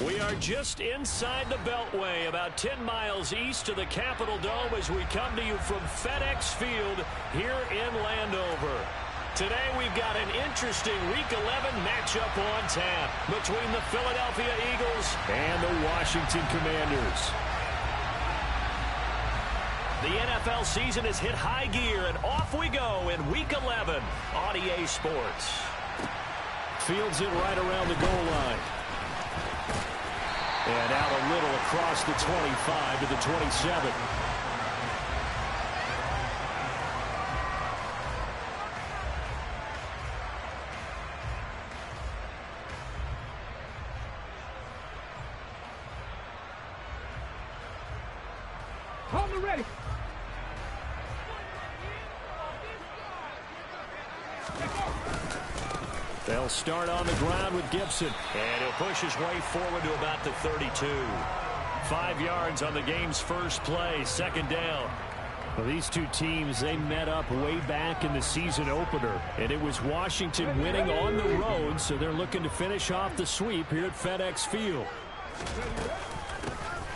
We are just inside the Beltway, about 10 miles east of the Capitol Dome as we come to you from FedEx Field here in Landover. Today we've got an interesting Week 11 matchup on tap between the Philadelphia Eagles and the Washington Commanders. The NFL season has hit high gear, and off we go in Week 11 on EA Sports. Fields it right around the goal line. And out a little across the 25 to the 27. Hold it ready. They'll start on the ground with Gibson. And he'll push his way forward to about the 32. 5 yards on the game's first play, second down. Well, these two teams, they met up way back in the season opener. And it was Washington winning on the road, so they're looking to finish off the sweep here at FedEx Field.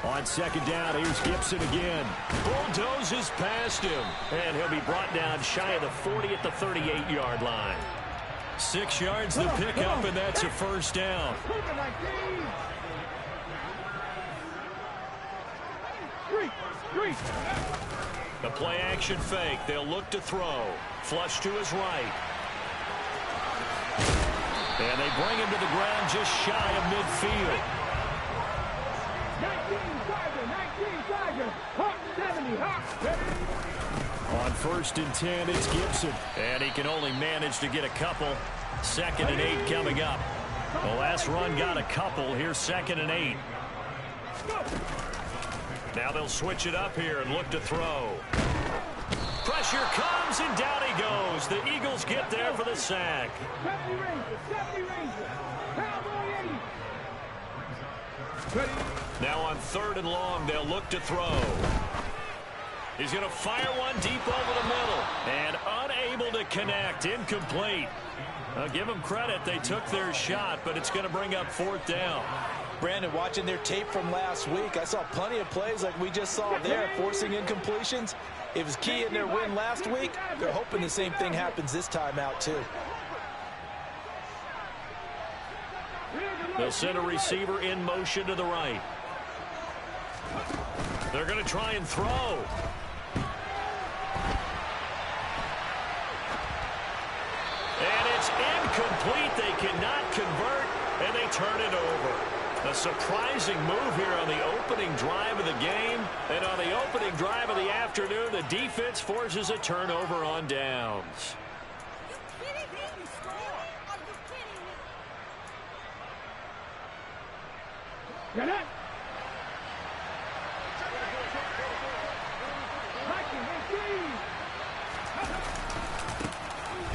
On second down, here's Gibson again. Bulldozes past him. And he'll be brought down shy of the 40 at the 38-yard line. 6 yards to pick up, and that's a first down. The play action fake. They'll look to throw. Flush to his right. And they bring him to the ground just shy of midfield. 19 Tiger, Hawk 70, Hawk. On 1st and 10, it's Gibson. And he can only manage to get a couple. 2nd and 8 coming up. The last run got a couple. Here's 2nd and 8. Now they'll switch it up here and look to throw. Pressure comes, and down he goes. The Eagles get there for the sack. 70 Ranger, Cowboy 80. Now on 3rd and long, they'll look to throw. He's going to fire one deep over the middle. And unable to connect. Incomplete. Give them credit. They took their shot, but it's going to bring up 4th down. Brandon, watching their tape from last week, I saw plenty of plays like we just saw there, forcing incompletions. It was key in their win last week. They're hoping the same thing happens this time out, too. They'll send a receiver in motion to the right. They're going to try and throw. And it's incomplete. They cannot convert, and they turn it over. A surprising move here on the opening drive of the game. And on the opening drive of the afternoon, the defense forces a turnover on downs. Get it.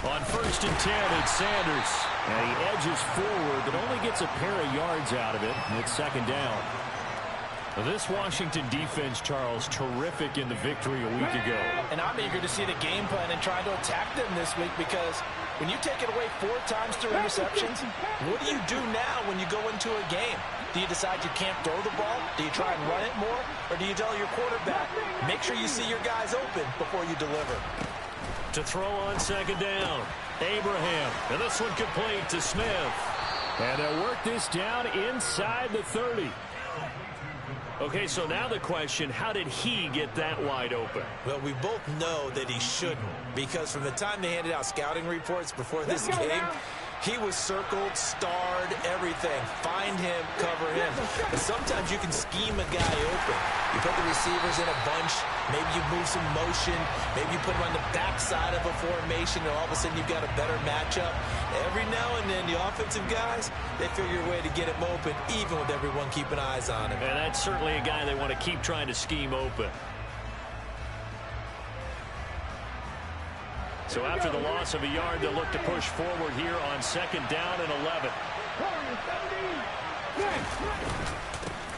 On 1st and 10, it's Sanders. And he edges forward, but only gets a pair of yards out of it. It's 2nd down. This Washington defense, Charles, terrific in the victory a week ago. And I'm eager to see the game plan and try to attack them this week, because when you take it away 4 times through interceptions, what do you do now when you go into a game? Do you decide you can't throw the ball? Do you try and run it more? Or do you tell your quarterback, make sure you see your guys open before you deliver? To throw on 2nd down, Abraham. And this one complete to Smith. And they'll work this down inside the 30. Okay, so now the question, how did he get that wide open? Well, we both know that he shouldn't, because from the time they handed out scouting reports before this game, he was circled, starred, everything. Find him, cover him. But sometimes you can scheme a guy open. You put the receivers in a bunch. Maybe you move some motion. Maybe you put him on the backside of a formation, and all of a sudden you've got a better matchup. Every now and then, the offensive guys, they figure a way to get him open, even with everyone keeping eyes on him. And that's certainly a guy they want to keep trying to scheme open. So after the loss of a yard, they'll look to push forward here on 2nd down and 11.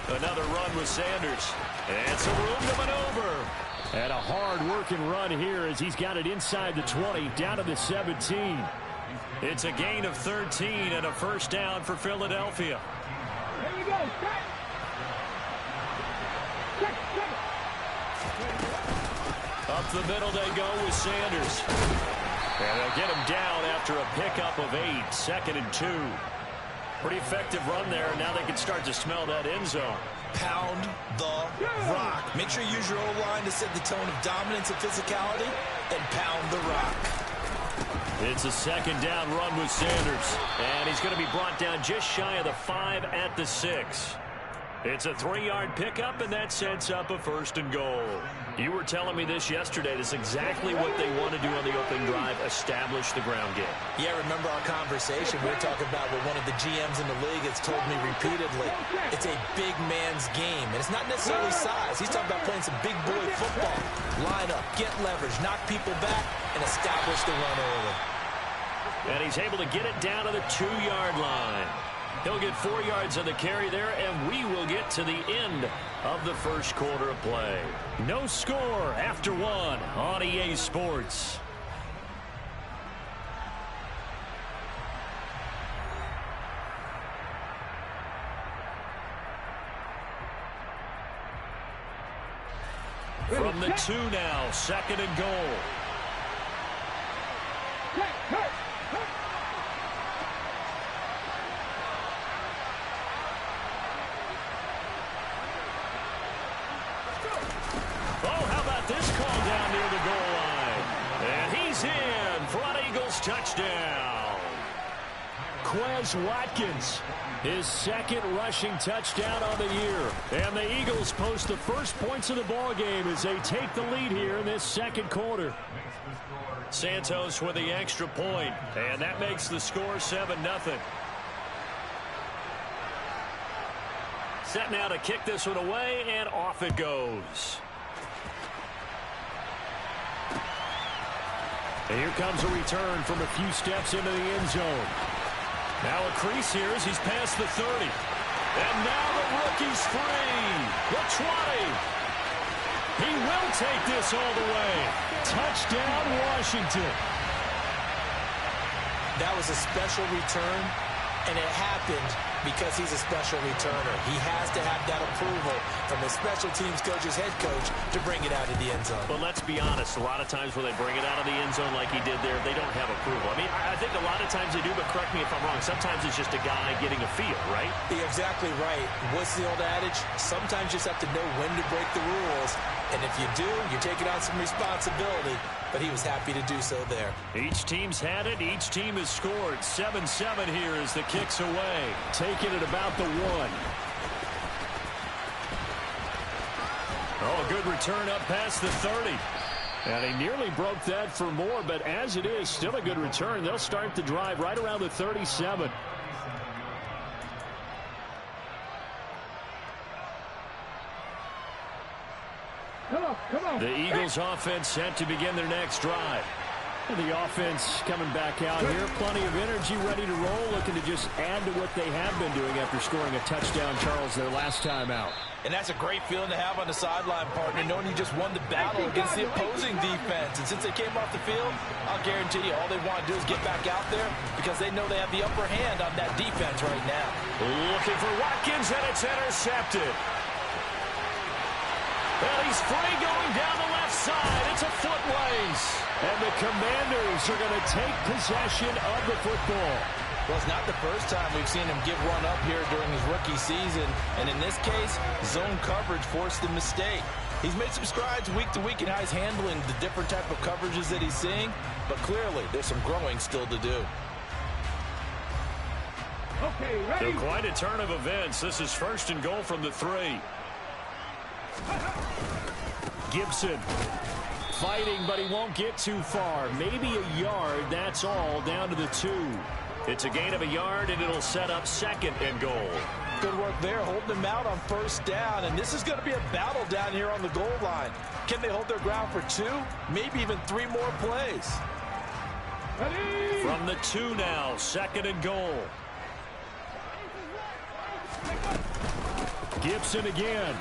Another run with Sanders. And some room to maneuver. And a hard-working run here as he's got it inside the 20, down to the 17. It's a gain of 13 and a first down for Philadelphia. Here we go. Set. Check. Up the middle they go with Sanders. And they'll get him down after a pickup of 8. 2nd and 2. Pretty effective run there. Now they can start to smell that end zone. Pound the rock. Make sure you use your O-line to set the tone of dominance and physicality, and pound the rock. It's a 2nd down run with Sanders. And he's going to be brought down just shy of the 5 at the 6. It's a 3-yard pickup, and that sets up a 1st and goal. You were telling me this yesterday. This is exactly what they want to do on the opening drive, establish the ground game. Yeah, remember our conversation. We were talking about what one of the GMs in the league has told me repeatedly. It's a big man's game, and it's not necessarily size. He's talking about playing some big boy football. Line up, get leverage, knock people back, and establish the run early. And he's able to get it down to the 2-yard line. He'll get 4 yards on the carry there, and we will get to the end of the first quarter of play. No score after 1 on EA Sports. From the 2 now, 2nd and goal. Touchdown. Quez Watkins, his 2nd rushing touchdown on the year. And the Eagles post the first points of the ball game as they take the lead here in this 2nd quarter. Santos with the extra point, and that makes the score 7-0. Set now to kick this one away, and off it goes. And here comes a return from a few steps into the end zone. Now a crease here as he's past the 30. And now the rookie's free. The 20. He will take this all the way. Touchdown, Washington. That was a special return, and it happened because he's a special returner. He has to have that approval from his special teams coach's head coach to bring it out of the end zone. But let's be honest, a lot of times when they bring it out of the end zone like he did there, they don't have approval. I mean, I think a lot of times they do, but correct me if I'm wrong. Sometimes it's just a guy getting a feel, right? You're exactly right. What's the old adage? Sometimes you just have to know when to break the rules. And if you do, you're taking on some responsibility. But he was happy to do so there. Each team's had it. Each team has scored. 7-7 here as the kick's away. Taking it about the 1. Oh, a good return up past the 30. And he nearly broke that for more, but as it is, still a good return. They'll start the drive right around the 37. Come on. The Eagles offense set to begin their next drive. And the offense coming back out here. Plenty of energy, ready to roll, looking to just add to what they have been doing after scoring a touchdown, Charles, their last time out. And that's a great feeling to have on the sideline, partner, knowing you just won the battle against the opposing defense. And since they came off the field, I'll guarantee you all they want to do is get back out there because they know they have the upper hand on that defense right now. Looking for Watkins, and it's intercepted. Well, he's free going down the left side. It's a foot race. And the Commanders are going to take possession of the football. Well, it's not the first time we've seen him give one up here during his rookie season. And in this case, zone coverage forced the mistake. He's made some strides week to week in how he's handling the different type of coverages that he's seeing. But clearly, there's some growing still to do. Okay, ready? So quite a turn of events. This is 1st and goal from the 3. Gibson fighting, but he won't get too far. Maybe a yard, that's all, down to the 2. It's a gain of a yard, and it'll set up 2nd and goal. Good work there, holding them out on 1st down, and this is going to be a battle down here on the goal line. Can they hold their ground for 2, maybe even 3 more plays? Ready? From the 2 now, 2nd and goal. Gibson again.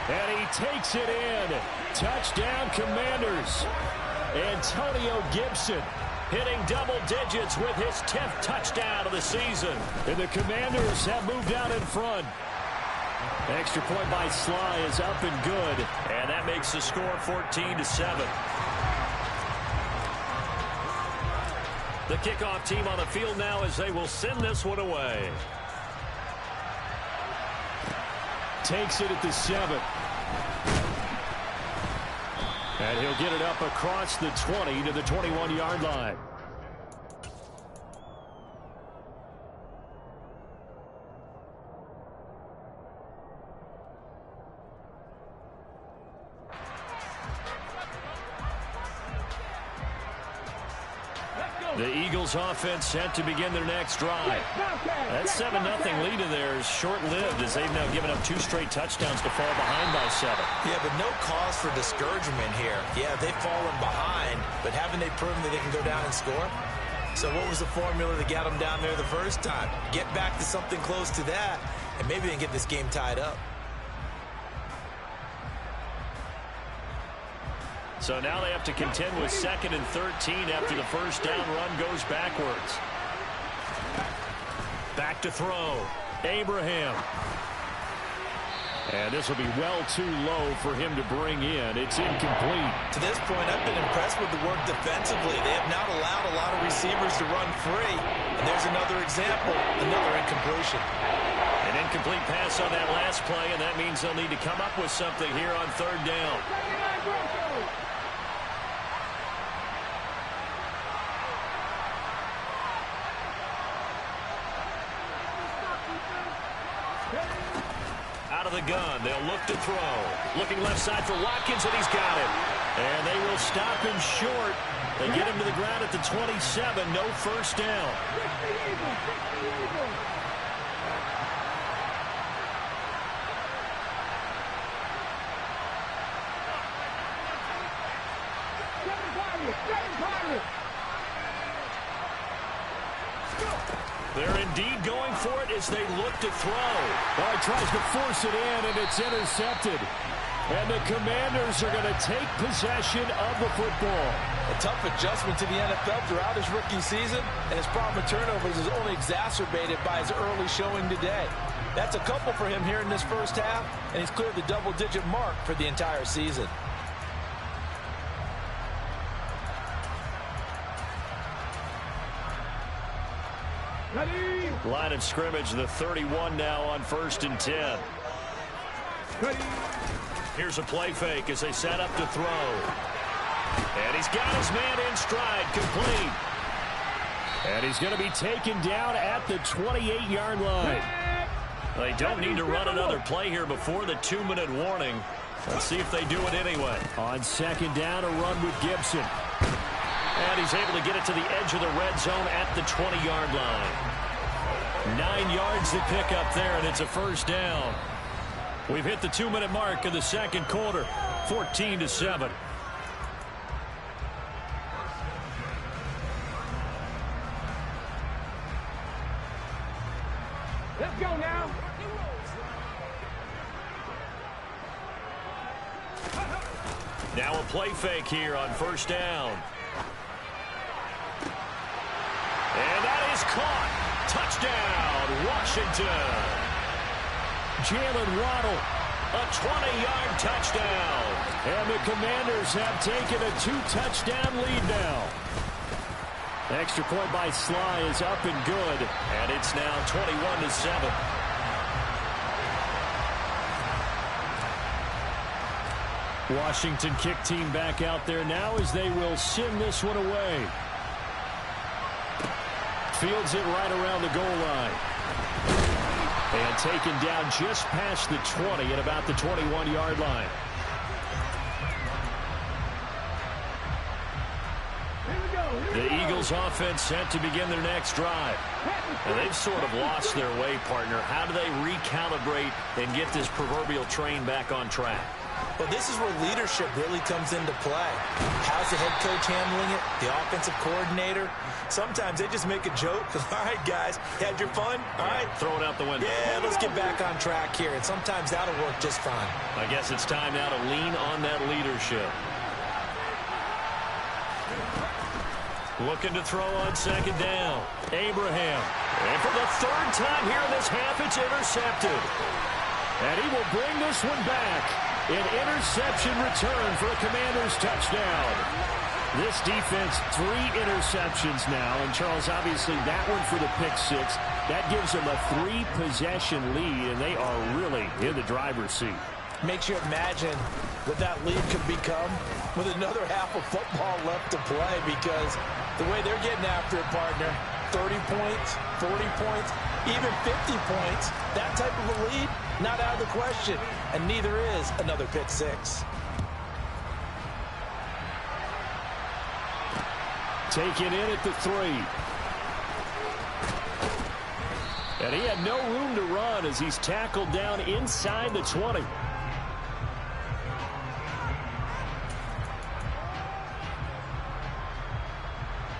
And he takes it in. Touchdown, Commanders. Antonio Gibson hitting double digits with his 10th touchdown of the season. And the Commanders have moved out in front. Extra point by Sly is up and good. And that makes the score 14-7. The kickoff team on the field now as they will send this one away. Takes it at the 7. And he'll get it up across the 20 to the 21-yard line. The Eagles offense set to begin their next drive. That 7-0 lead of theirs short-lived as they've now given up 2 straight touchdowns to fall behind by 7. Yeah, but no cause for discouragement here. Yeah, they've fallen behind, but haven't they proven that they can go down and score? So what was the formula that got them down there the first time? Get back to something close to that, and maybe they can get this game tied up. So now they have to contend with 2nd and 13 after the first down run goes backwards. Back to throw. Abraham. And this will be well too low for him to bring in. It's incomplete. To this point, I've been impressed with the work defensively. They have not allowed a lot of receivers to run free. And there's another example, another incompletion. An incomplete pass on that last play, and that means they'll need to come up with something here on 3rd down. Out of the gun, they'll look to throw. Looking left side for Watkins, and he's got it. And they will stop him short. They get him to the ground at the 27, no first down. They're indeed going for it as they look to throw. Well, he tries to force it in, and it's intercepted. And the Commanders are going to take possession of the football. A tough adjustment to the NFL throughout his rookie season, and his problem with turnovers is only exacerbated by his early showing today. That's a couple for him here in this first half, and he's cleared the double-digit mark for the entire season. Line of scrimmage, the 31 now on 1st and 10. Here's a play fake as they set up to throw. And he's got his man in stride, complete. And he's going to be taken down at the 28-yard line. They don't need to run another play here before the 2-minute warning. Let's see if they do it anyway. On 2nd down, a run with Gibson. And he's able to get it to the edge of the red zone at the 20-yard line. 9 yards to pick up there, and it's a first down. We've hit the 2-minute mark of the 2nd quarter, 14-7. Let's go now. Now a play fake here on 1st down. And that is caught. Touchdown, Washington. Jalen Waddle. A 20-yard touchdown. And the Commanders have taken a 2-touchdown lead now. Extra point by Sly is up and good. And it's now 21-7. Washington kick team back out there now as they will send this one away. Fields it right around the goal line. And taken down just past the 20 at about the 21-yard line. The Eagles offense set to begin their next drive. And they've sort of lost their way, partner. How do they recalibrate and get this proverbial train back on track? Well, this is where leadership really comes into play. How's the head coach handling it? The offensive coordinator? Sometimes they just make a joke. All right, guys, had your fun? All right. Throw it out the window. Yeah, let's get back on track here. And sometimes that'll work just fine. I guess it's time now to lean on that leadership. Looking to throw on second down. Abraham. And for the third time here in this half, it's intercepted. And he will bring this one back. An interception return for a Commanders touchdown. This defense, 3 interceptions now. And, Charles, obviously that one for the pick six. That gives them a 3-possession lead, and they are really in the driver's seat. Makes you imagine what that lead could become with another half of football left to play, because the way they're getting after it, partner, 30 points, 40 points, even 50 points, that type of a lead, not out of the question. And neither is another pick six. Taken in at the 3. And he had no room to run as he's tackled down inside the 20.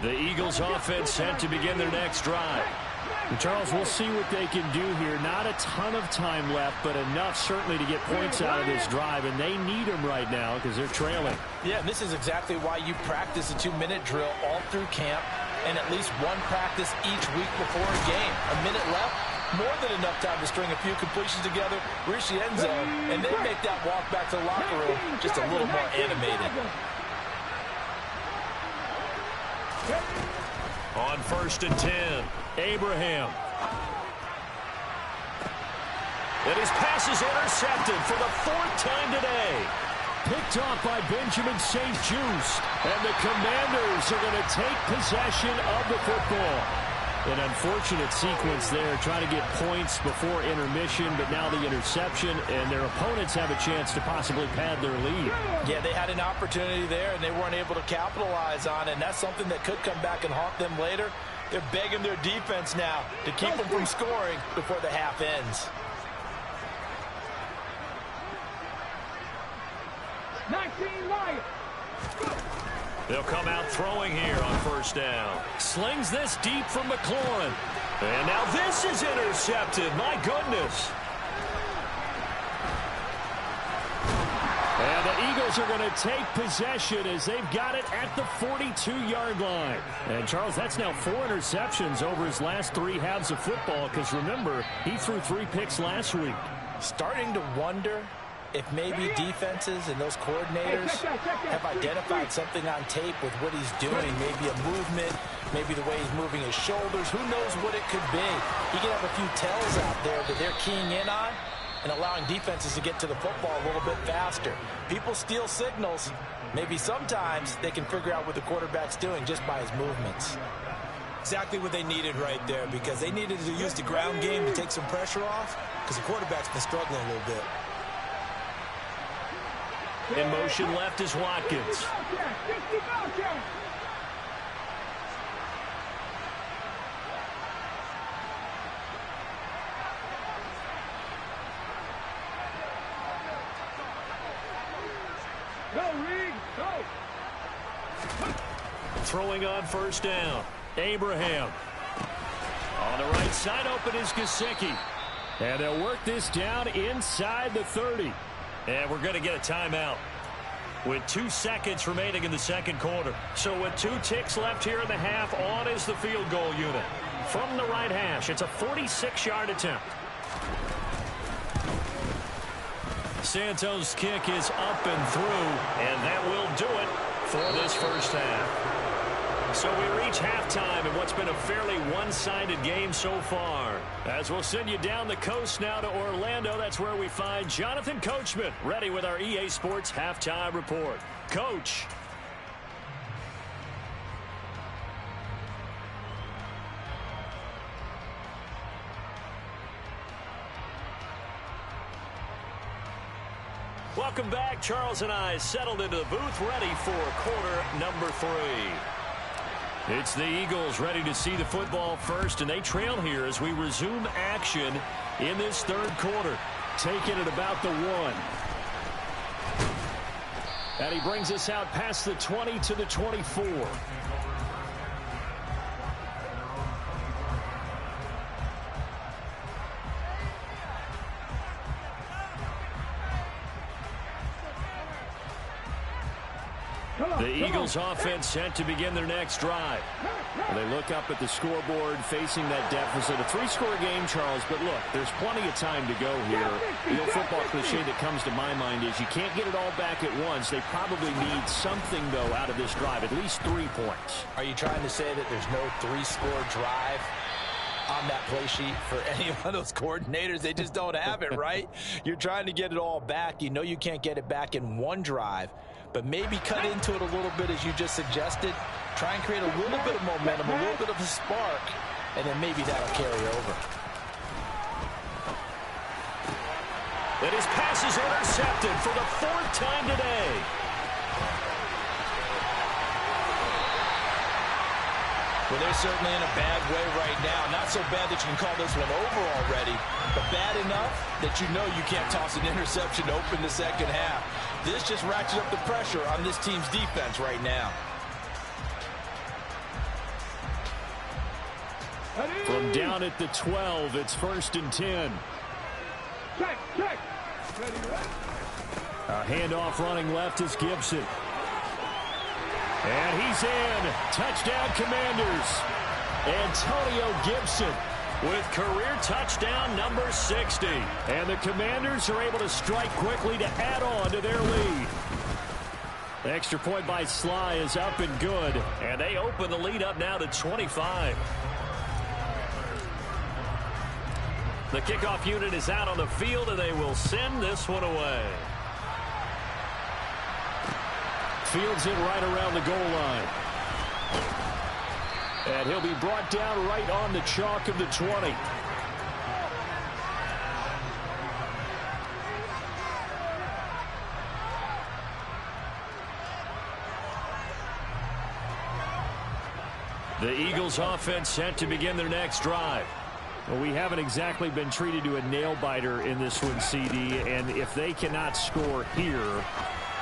The Eagles offense set to begin their next drive. And Charles, we'll see what they can do here. Not a ton of time left, but enough certainly to get points out of this drive, and they need them right now because they're trailing. Yeah, and this is exactly why you practice a 2-minute drill all through camp and at least one practice each week before a game. A minute left, more than enough time to string a few completions together, reach the end zone, and then make that walk back to the locker room just a little more animated. On 1st and 10, Abraham. And his pass is intercepted for the 4th time today. Picked off by Benjamin St-Juste. And the Commanders are going to take possession of the football. An unfortunate sequence there, trying to get points before intermission, but now the interception, and their opponents have a chance to possibly pad their lead. Yeah, they had an opportunity there, and they weren't able to capitalize on it, and that's something that could come back and haunt them later. They're begging their defense now to keep them from scoring before the half ends. 19 Lions. They'll come out throwing here on 1st down. Slings this deep from McLaurin. And now this is intercepted. My goodness. And the Eagles are going to take possession as they've got it at the 42-yard line. And, Charles, that's now 4 interceptions over his last 3 halves of football because, remember, he threw 3 picks last week. Starting to wonder if maybe defenses and those coordinators have identified something on tape with what he's doing. Maybe a movement, maybe the way he's moving his shoulders. Who knows what it could be? He could have a few tells out there that they're keying in on and allowing defenses to get to the football a little bit faster. People steal signals. Maybe sometimes they can figure out what the quarterback's doing just by his movements. Exactly what they needed right there, because they needed to use the ground game to take some pressure off, because the quarterback's been struggling a little bit. In motion left is Watkins. Go, Reed, go. Throwing on 1st down. Abraham. On the right side open is Gesicki. And they'll work this down inside the 30. And we're going to get a timeout with 2 seconds remaining in the 2nd quarter. So with 2 ticks left here in the half, on is the field goal unit. From the right hash, it's a 46-yard attempt. Santos' kick is up and through, and that will do it for this 1st half. So we reach halftime in what's been a fairly one-sided game so far. As we'll send you down the coast now to Orlando, that's where we find Jonathan Coachman ready with our EA Sports Halftime Report. Coach. Welcome back. Charles and I settled into the booth ready for quarter number 3. It's the Eagles ready to see the football first, and they trail here as we resume action in this 3rd quarter. Taking it about the 1. And he brings us out past the 20 to the 24. The Eagles offense set to begin their next drive. Well, they look up at the scoreboard facing that deficit. A 3-score game, Charles, but look, there's plenty of time to go here. The old football cliche that comes to my mind is you can't get it all back at once. They probably need something, though, out of this drive, at least 3 points. Are you trying to say that there's no 3-score drive on that play sheet for any of those coordinators? They just don't have it, right? You're trying to get it all back. You know you can't get it back in one drive, but maybe cut into it a little bit as you just suggested. Try and create a little bit of momentum, a little bit of a spark, and then maybe that'll carry over. And his pass is intercepted for the 4th time today. Well, they're certainly in a bad way right now. Not so bad that you can call this one over already, but bad enough that you know you can't toss an interception to open the second half. This just ratchets up the pressure on this team's defense right now. From down at the 12, it's 1st and 10. Check, check. A handoff running left is Gibson. And he's in. Touchdown, Commanders. Antonio Gibson with career touchdown number 60. And the Commanders are able to strike quickly to add on to their lead. The extra point by Sly is up and good. And they open the lead up now to 25. The kickoff unit is out on the field, and they will send this one away. Fields it right around the goal line. And he'll be brought down right on the chalk of the 20. The Eagles offense set to begin their next drive. Well, we haven't exactly been treated to a nail-biter in this one, CD, and if they cannot score here,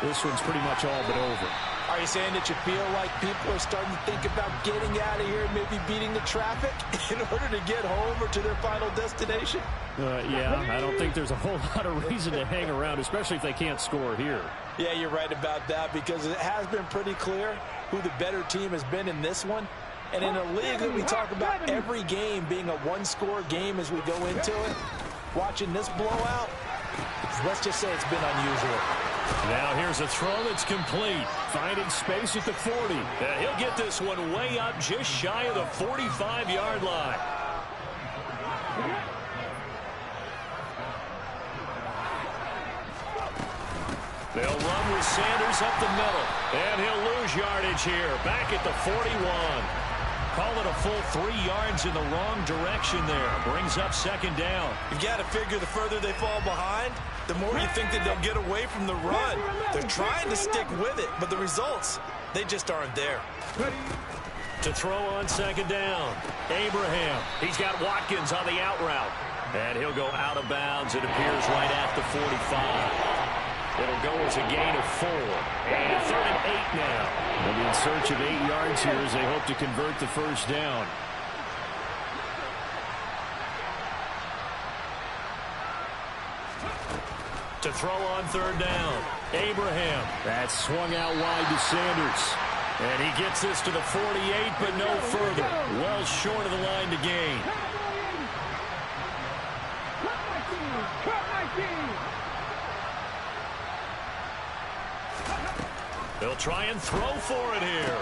this one's pretty much all but over. Are you saying that you feel like people are starting to think about getting out of here and maybe beating the traffic in order to get home or to their final destination? Yeah, I don't think there's a whole lot of reason to hang around, especially if they can't score here. Yeah, you're right about that, because it has been pretty clear who the better team has been in this one. And in a league that we talk about every game being a one-score game as we go into it, watching this blowout, let's just say it's been unusual. Now here's a throw that's complete. Finding space at the 40. And he'll get this one way up just shy of the 45-yard line. They'll run with Sanders up the middle. And he'll lose yardage here. Back at the 41. Call it a full 3 yards in the wrong direction there. Brings up 2nd down. You've got to figure the further they fall behind, the more you think that they'll get away from the run. They're trying to stick with it, but the results, they just aren't there. To throw on 2nd down. Abraham. He's got Watkins on the out route. And he'll go out of bounds. It appears right at the 45. It'll go as a gain of 4. And 3rd and 8 now. They'll be in search of 8 yards here as they hope to convert the first down. To throw on 3rd down. Abraham. That's swung out wide to Sanders. And he gets this to the 48, but no further. Well short of the line to gain. They'll try and throw for it here.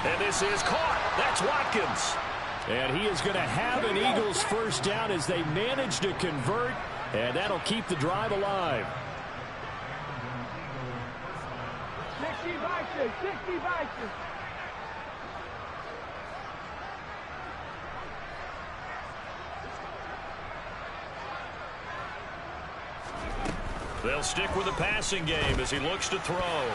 And this is caught. That's Watkins. And he is going to have an Eagles first down as they manage to convert. And that'll keep the drive alive. 60 boxes, 60 boxes. They'll stick with the passing game as he looks to throw.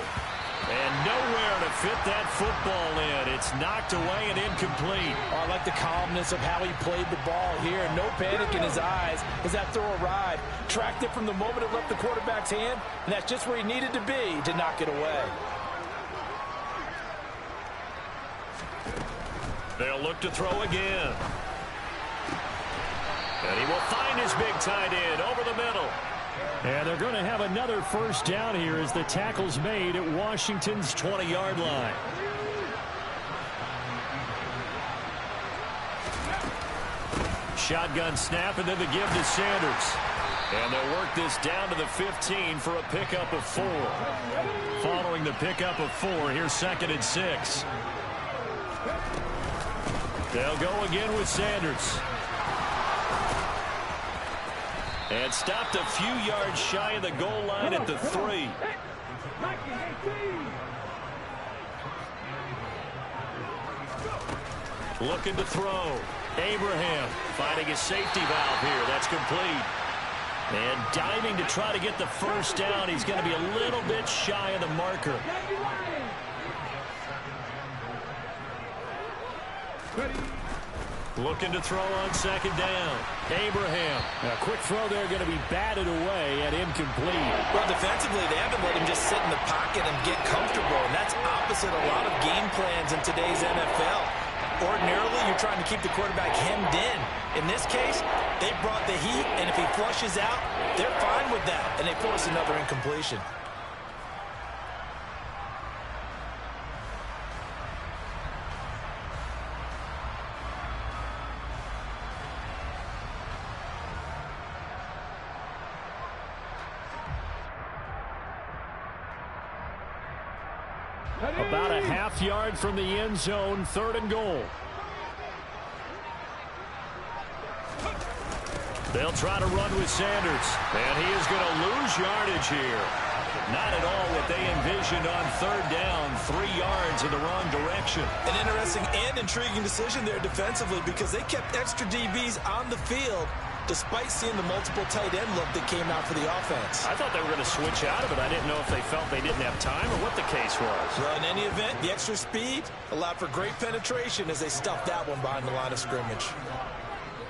And nowhere to fit that football in. It's knocked away and incomplete. Oh, I like the calmness of how he played the ball here. No panic in his eyes as that throw arrived. Tracked it from the moment it left the quarterback's hand, and that's just where he needed to be to knock it away. They'll look to throw again. And he will find his big tight end over the middle. And they're going to have another first down here as the tackle's made at Washington's 20-yard line. Shotgun snap, and then the give to Sanders. And they'll work this down to the 15 for a pickup of 4. Following the pickup of 4, here's 2nd and 6. They'll go again with Sanders. And stopped a few yards shy of the goal line at the 3. Looking to throw. Abraham finding a safety valve here. That's complete. And diving to try to get the first down. He's going to be a little bit shy of the marker. Looking to throw on 2nd down. Abraham. A quick throw there going to be batted away and incomplete. Well, defensively, they haven't let him just sit in the pocket and get comfortable. And that's opposite a lot of game plans in today's NFL. Ordinarily, you're trying to keep the quarterback hemmed in. In this case, they brought the heat, and if he flushes out, they're fine with that, and they force another incompletion. About a half yard from the end zone, 3rd and goal. They'll try to run with Sanders, and he is going to lose yardage here. Not at all what they envisioned on 3rd down, 3 yards in the wrong direction. An interesting and intriguing decision there defensively because they kept extra DBs on the field despite seeing the multiple tight end look that came out for the offense. I thought they were going to switch out of it. I didn't know if they felt they didn't have time or what the case was. Well, in any event, the extra speed allowed for great penetration as they stuffed that one behind the line of scrimmage.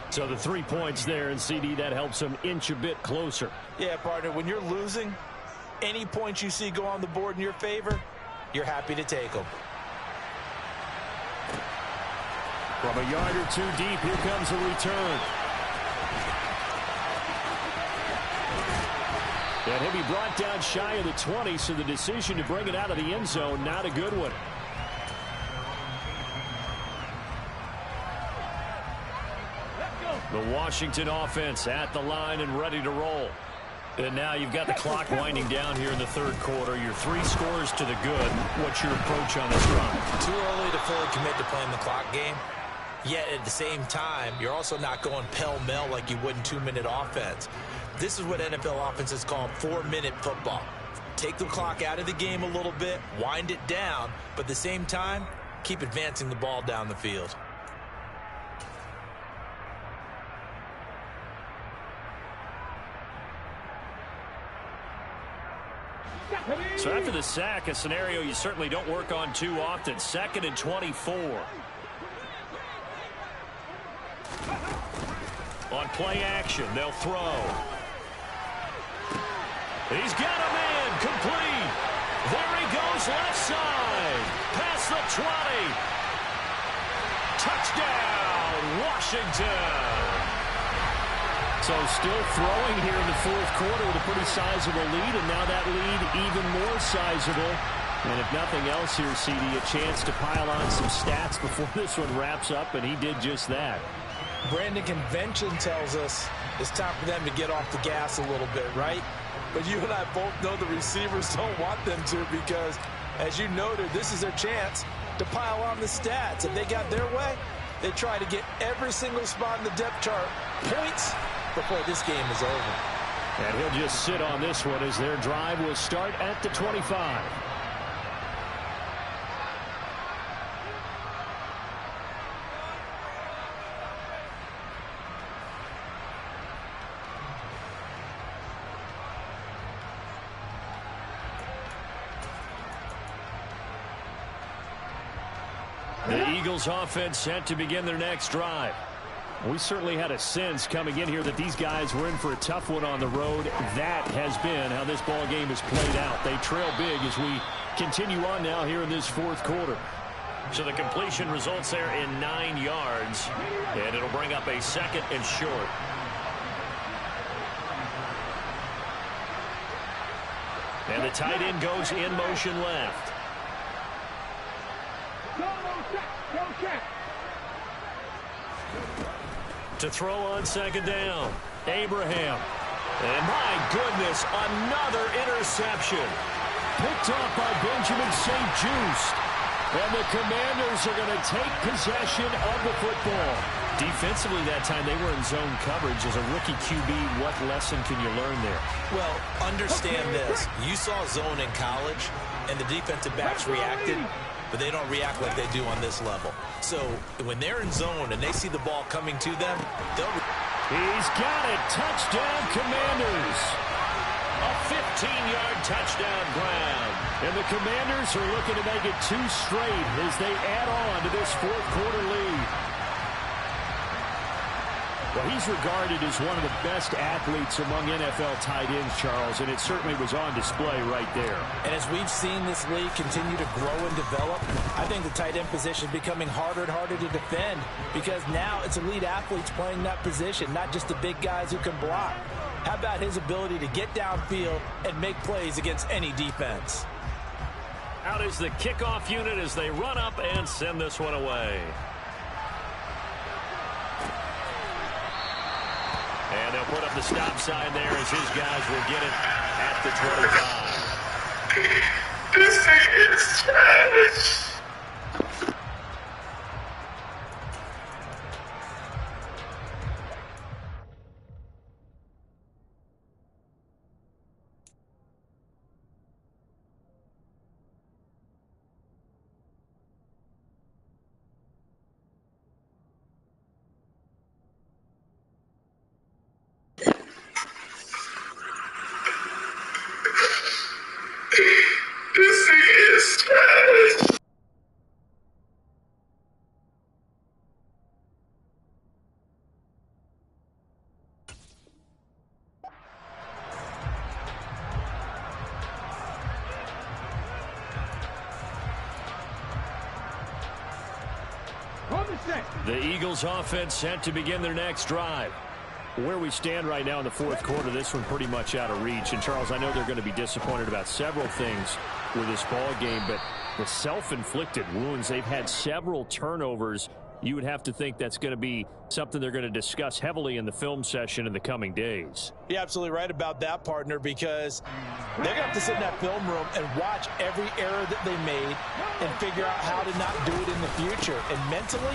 So the 3 points there, and CD, that helps them inch a bit closer. Yeah, partner, when you're losing, any points you see go on the board in your favor, you're happy to take them. From a yard or 2 deep, here comes a return. And he'll be brought down shy of the 20, so the decision to bring it out of the end zone, not a good one. The Washington offense at the line and ready to roll. And now you've got the clock winding down here in the 3rd quarter. Your 3 scores to the good. What's your approach on this drive? Too early to fully commit to playing the clock game. Yet at the same time, you're also not going pell-mell like you would in 2-minute offense. This is what NFL offenses call 4-minute football. Take the clock out of the game a little bit, wind it down, but at the same time, keep advancing the ball down the field. So after the sack, a scenario you certainly don't work on too often. 2nd and 24. On play action, they'll throw. He's got a man, complete. There he goes, left side. Past the 20. Touchdown, Washington. So still throwing here in the 4th quarter with a pretty sizable lead, and now that lead even more sizable. And if nothing else here, CD, a chance to pile on some stats before this one wraps up, and he did just that. Brandon, convention tells us it's time for them to get off the gas a little bit, right? But you and I both know the receivers don't want them to because, as you noted, this is their chance to pile on the stats. If they got their way, they try to get every single spot in the depth chart points before this game is over. And he'll just sit on this one as their drive will start at the 25. The Eagles offense set to begin their next drive. We certainly had a sense coming in here that these guys were in for a tough one on the road. That has been how this ball game has played out. They trail big as we continue on now here in this 4th quarter. So the completion results there in 9 yards, and it'll bring up a 2nd and short. And the tight end goes in motion left. Go check. To throw on second down, Abraham. And my goodness, another interception. Picked off by Benjamin St-Juste. And the Commanders are going to take possession of the football. Defensively that time, they were in zone coverage. As a rookie QB, what lesson can you learn there? Well, understand this. You saw zone in college, and the defensive backs reacted, but they don't react like they do on this level. So when they're in zone and they see the ball coming to them, they'll... He's got it. Touchdown, Commanders. A 15-yard touchdown grab. And the Commanders are looking to make it 2 straight as they add on to this fourth-quarter lead. Well, he's regarded as one of the best athletes among NFL tight ends, Charles, and it certainly was on display right there. And as we've seen this league continue to grow and develop, I think the tight end position is becoming harder and harder to defend because now it's elite athletes playing that position, not just the big guys who can block. How about his ability to get downfield and make plays against any defense? Out is the kickoff unit as they run up and send this one away. And they'll put up the stop sign there as his guys will get it at the 25. This thing is trash. This thing is trash. The Eagles offense set to begin their next drive. Where we stand right now in the fourth quarter, this one pretty much out of reach. And, Charles, I know they're going to be disappointed about several things with this ball game, but the self-inflicted wounds, they've had several turnovers. You would have to think that's going to be something they're going to discuss heavily in the film session in the coming days. You're absolutely right about that, partner, because they're going to have to sit in that film room and watch every error that they made and figure out how to not do it in the future. And mentally,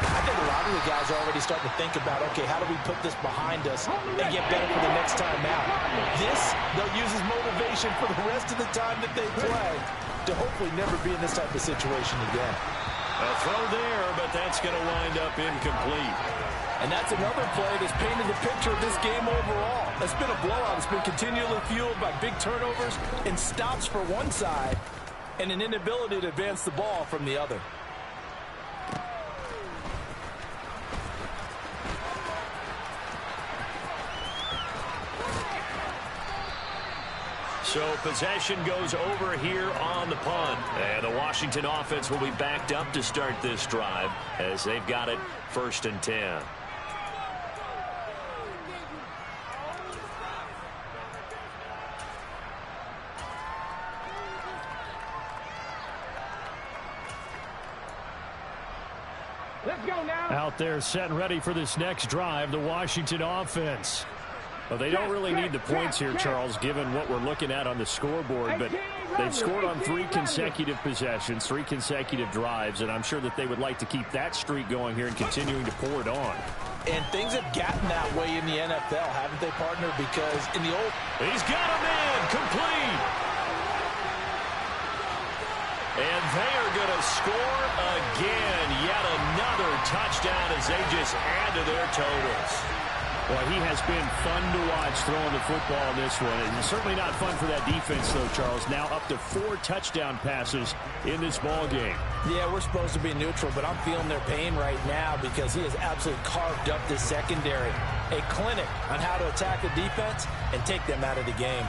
I think a lot of the guys are already starting to think about, okay, how do we put this behind us and get better for the next time out? This, they'll use as motivation for the rest of the time that they play to hopefully never be in this type of situation again. A throw there, but that's going to wind up incomplete. And that's another play that's painted the picture of this game overall. It's been a blowout. It's been continually fueled by big turnovers and stops for one side and an inability to advance the ball from the other. So possession goes over here on the punt. And the Washington offense will be backed up to start this drive as they've got it 1st and 10. Let's go now. Out there set and ready for this next drive, the Washington offense. Well, they don't really need the points here, Charles, given what we're looking at on the scoreboard. But they've scored on 3 consecutive possessions, 3 consecutive drives, and I'm sure that they would like to keep that streak going here and continuing to pour it on. And things have gotten that way in the NFL, haven't they, partner? Because in the old... He's got him in, complete. And they are going to score again. Yet another touchdown as they just add to their totals. Well, he has been fun to watch throwing the football in this one. And it's certainly not fun for that defense, though, Charles. Now up to 4 touchdown passes in this ball game. Yeah, we're supposed to be neutral, but I'm feeling their pain right now because he has absolutely carved up this secondary. A clinic on how to attack the defense and take them out of the game.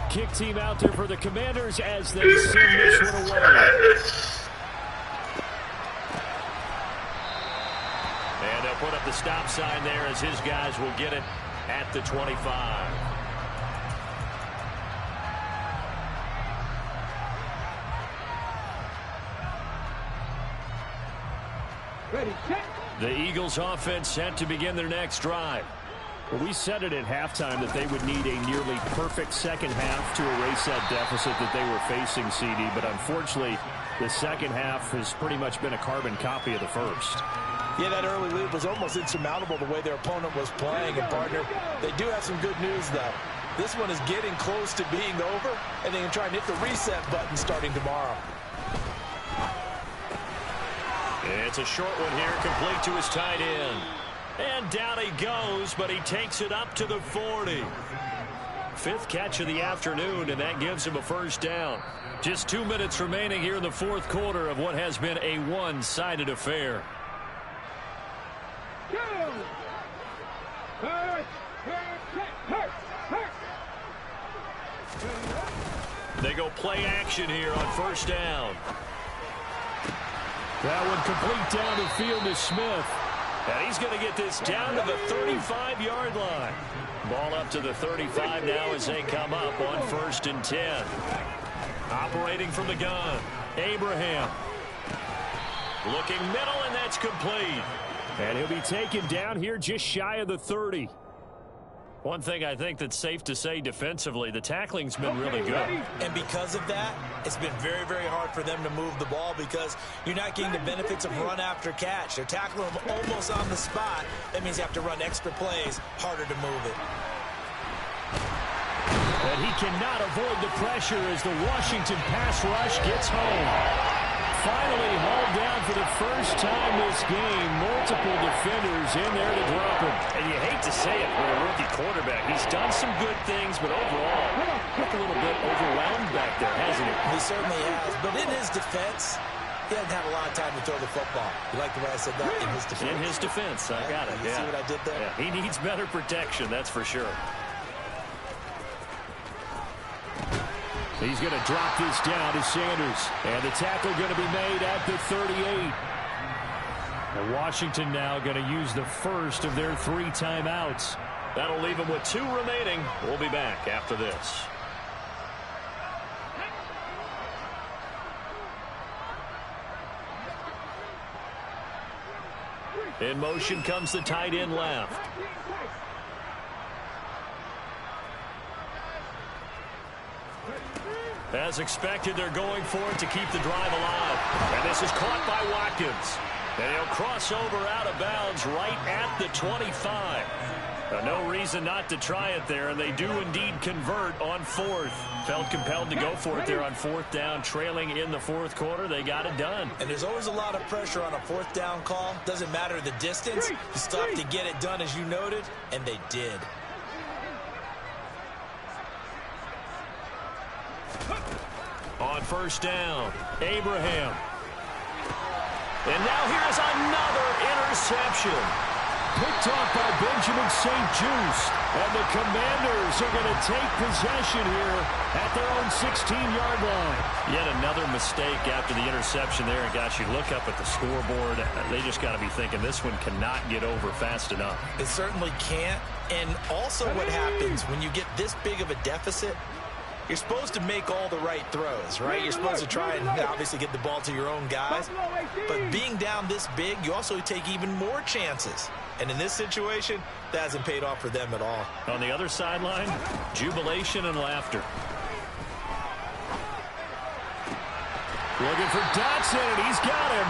Kick team out there for the Commanders as they send this one away. And they'll put up the stop sign there as his guys will get it at the 25. Ready, set. The Eagles offense set to begin their next drive. Well, we said it at halftime that they would need a nearly perfect second half to erase that deficit that they were facing, CD. But unfortunately, the second half has pretty much been a carbon copy of the first. Yeah, that early lead was almost insurmountable the way their opponent was playing. And, partner, they do have some good news, though. This one is getting close to being over, and they can try and hit the reset button starting tomorrow. It's a short one here, complete to his tight end. And down he goes, but he takes it up to the 40. Fifth catch of the afternoon, and that gives him a first down. Just 2 minutes remaining here in the fourth quarter of what has been a one-sided affair. They go play action here on first down. That one complete down the field to Smith. And he's going to get this down to the 35-yard line. Ball up to the 35 now as they come up on 1st and 10. Operating from the gun, Abraham. Looking middle, and that's complete. And he'll be taken down here just shy of the 30. One thing I think that's safe to say defensively, the tackling's been really good. And because of that, it's been very, very hard for them to move the ball because you're not getting the benefits of run after catch. They're tackling them almost on the spot. That means you have to run extra plays, harder to move it. And he cannot avoid the pressure as the Washington pass rush gets home. Finally hauled down for the first time this game. Multiple defenders in there to drop him. And you hate to say it for a rookie quarterback. He's done some good things, but overall, looked a little bit overwhelmed back there, hasn't he? He certainly has. But in his defense, he doesn't have a lot of time to throw the football. You like the way I said that? In his defense. In his defense. I got it. You see what I did there? Yeah. He needs better protection, that's for sure. He's going to drop this down to Sanders. And the tackle going to be made at the 38. And Washington now going to use the first of their 3 timeouts. That'll leave them with 2 remaining. We'll be back after this. In motion comes the tight end left. As expected, they're going for it to keep the drive alive. And this is caught by Watkins. And he'll cross over out of bounds right at the 25. No reason not to try it there, and they do indeed convert on 4th. Felt compelled to go for it there on 4th down, trailing in the 4th quarter. They got it done. And there's always a lot of pressure on a 4th down call. Doesn't matter the distance. You still have to get it done, as you noted, and they did. On first down, Abraham. And now here's another interception. Picked off by Benjamin St-Juste. And the Commanders are going to take possession here at their own 16-yard line. Yet another mistake after the interception there. And gosh, you look up at the scoreboard, they just got to be thinking this one cannot get over fast enough. It certainly can't. And also what happens when you get this big of a deficit, you're supposed to make all the right throws, right? You're supposed to try and obviously get the ball to your own guys. But being down this big, you also take even more chances. And in this situation, that hasn't paid off for them at all. On the other sideline, jubilation and laughter. Looking for Dotson, and he's got him.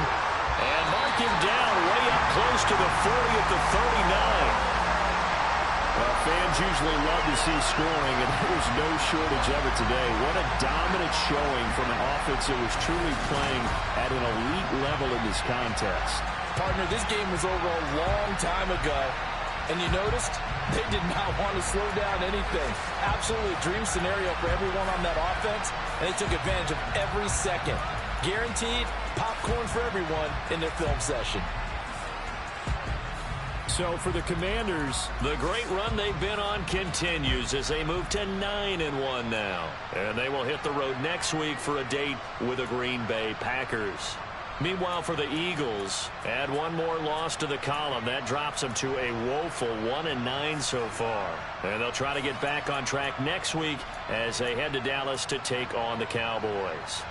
And mark him down way up close to the 40 at the 39. Well, fans usually love to see scoring, and there's no shortage of it today. What a dominant showing from an offense that was truly playing at an elite level in this contest. Partner, this game was over a long time ago, and you noticed they did not want to slow down anything. Absolutely a dream scenario for everyone on that offense, and they took advantage of every second. Guaranteed popcorn for everyone in their film session. So for the Commanders, the great run they've been on continues as they move to 9-1 now. And they will hit the road next week for a date with the Green Bay Packers. Meanwhile, for the Eagles, add one more loss to the column. That drops them to a woeful 1-9 so far. And they'll try to get back on track next week as they head to Dallas to take on the Cowboys.